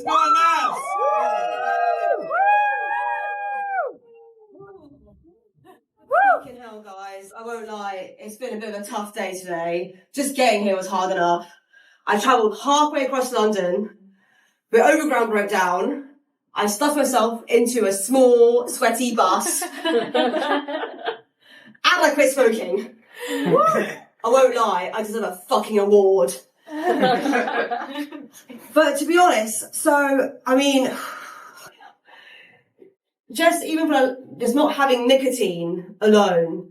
not enough. Fucking hell, guys. I won't lie. It's been a bit of a tough day today. Just getting here was hard enough. I travelled halfway across London. The overground broke down. I stuffed myself into a small, sweaty bus. And I quit smoking. I won't lie. I deserve a fucking award. But to be honest, so, I mean, just even for just not having nicotine alone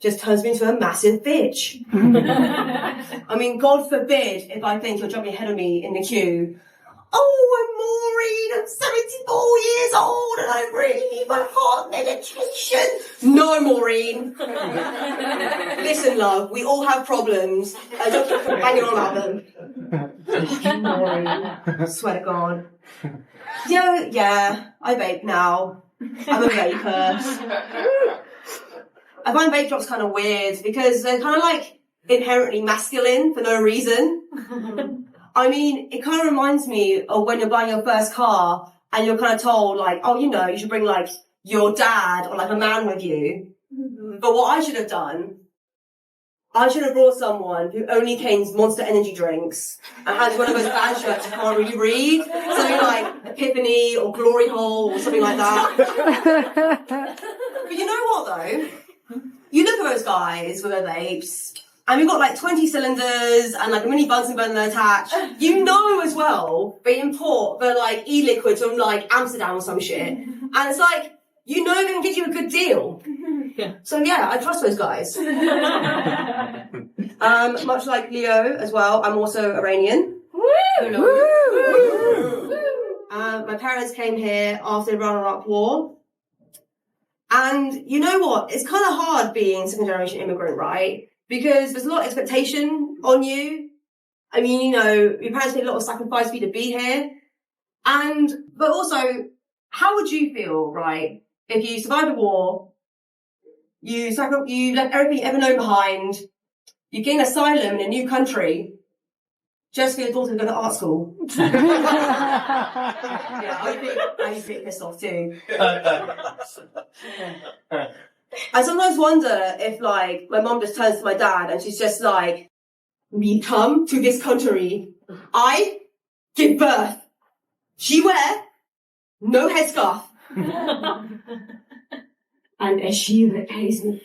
just turns me into a massive bitch. I mean, God forbid if I think you're jumping ahead of me in the queue. Oh, I'm Maureen, I'm 74 years old and I really need my heart medication. No, Maureen. Listen, love, we all have problems. I don't keep banging on about them. Fucking Maureen. Swear to God. Yeah, I vape now. I'm a vapor. I find vape drops kind of weird because they're kind of like inherently masculine for no reason. I mean, it kind of reminds me of when you're buying your first car and you're kind of told like, oh, you know, you should bring like your dad or like a man with you. But what I should have done, I should have brought someone who only canes Monster Energy drinks and has one of those band shirts you can't really read. Something like Epiphany or Glory Hole or something like that. But you know what though? You look at those guys with their vapes, and we've got like 20 cylinders and like a mini Bunsen burner attached. You know as well, they import the like e-liquids from like Amsterdam or some shit. And it's like, you know they can get you a good deal. Yeah. So yeah, I trust those guys. Much like Leo as well, I'm also Iranian. Woo! Woo! My parents came here after the Iran-Iraq War. And you know what? It's kind of hard being second generation immigrant, right? Because there's a lot of expectation on you. I mean, you know, your parents made a lot of sacrifice for you to be here. But also, how would you feel, right? If you survived the war, you left everything you ever known behind, you gain asylum in a new country, just for your daughter to go to art school. Yeah, I'd be pissed off too. I sometimes wonder if, like, my mum just turns to my dad and she's just like, we come to this country. I give birth. She wear no headscarf. And she repays me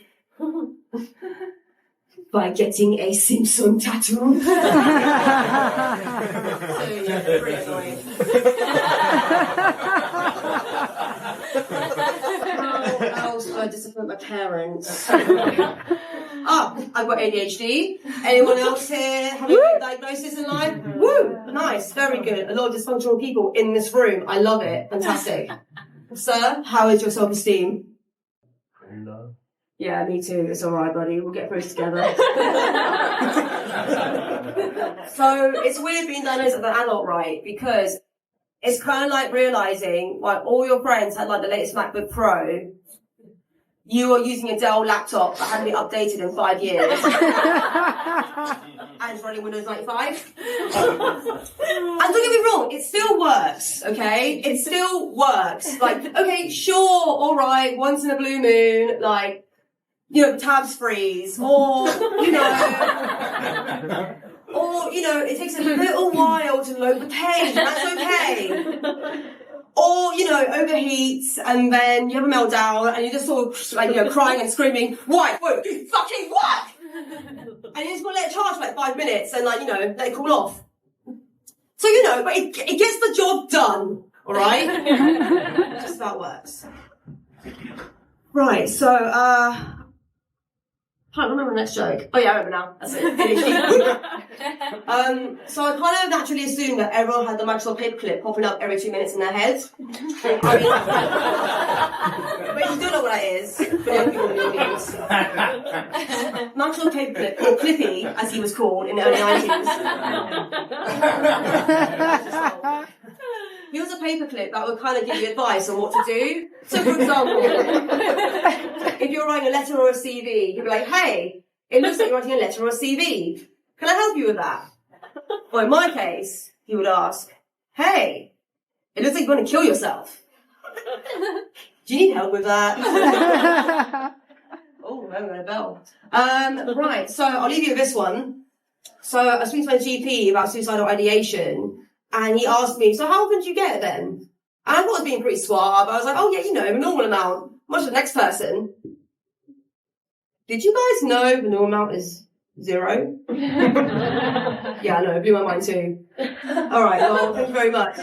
by getting a Simpson tattoo. So, yeah, pretty annoying. How else do I disappoint my parents? I've got ADHD. Anyone else here having a diagnosis in life? Woo! Nice, very good. A lot of dysfunctional people in this room. I love it. Fantastic. Sir, how is your self-esteem? Pretty low. Yeah, me too. It's alright, buddy. We'll get through this together. So, it's weird being diagnosed as an adult, right? Because it's kind of like realising, like, all your friends had, like, the latest MacBook Pro. You are using a Dell laptop that hadn't been updated in 5 years. And it's running Windows 95. And don't get me wrong, it still works, okay? It still works. Like, okay, sure, alright, once in a blue moon, like, you know, tabs freeze, or, you know, it takes a little while to load the page, that's okay. Or, you know, overheats, and then you have a meltdown, and you're just sort of, like, you know, crying and screaming, why? Wait, fucking what? And you just got to let it charge for like 5 minutes, and, like, you know, let it cool off. So, you know, but it gets the job done, alright? Just about works. Right, so, can't remember the next joke. Oh yeah, I remember now. That's it. So I kind of naturally assumed that everyone had the Microsoft paperclip popping up every 2 minutes in their head. But you do know what that is. For young people in the audience. Microsoft paperclip, or Clippy, as he was called in the early 90s. He was a paperclip that would kind of give you advice on what to do. So, for example, if you're writing a letter or a CV, you'd be like, hey, it looks like you're writing a letter or a CV. Can I help you with that? Or in my case, he would ask, hey, It looks like you're going to kill yourself. Do you need help with that? Oh, I got a bell. Right, so I'll leave you with this one. So I was speaking to my GP about suicidal ideation, and he asked me, so how often do you get it then? And I thought I was being pretty suave. I was like, oh yeah, you know, a normal amount, much the next person. Did you guys know the normal amount is 0? Yeah, I know, it blew my mind too. Alright, well, thank you very much.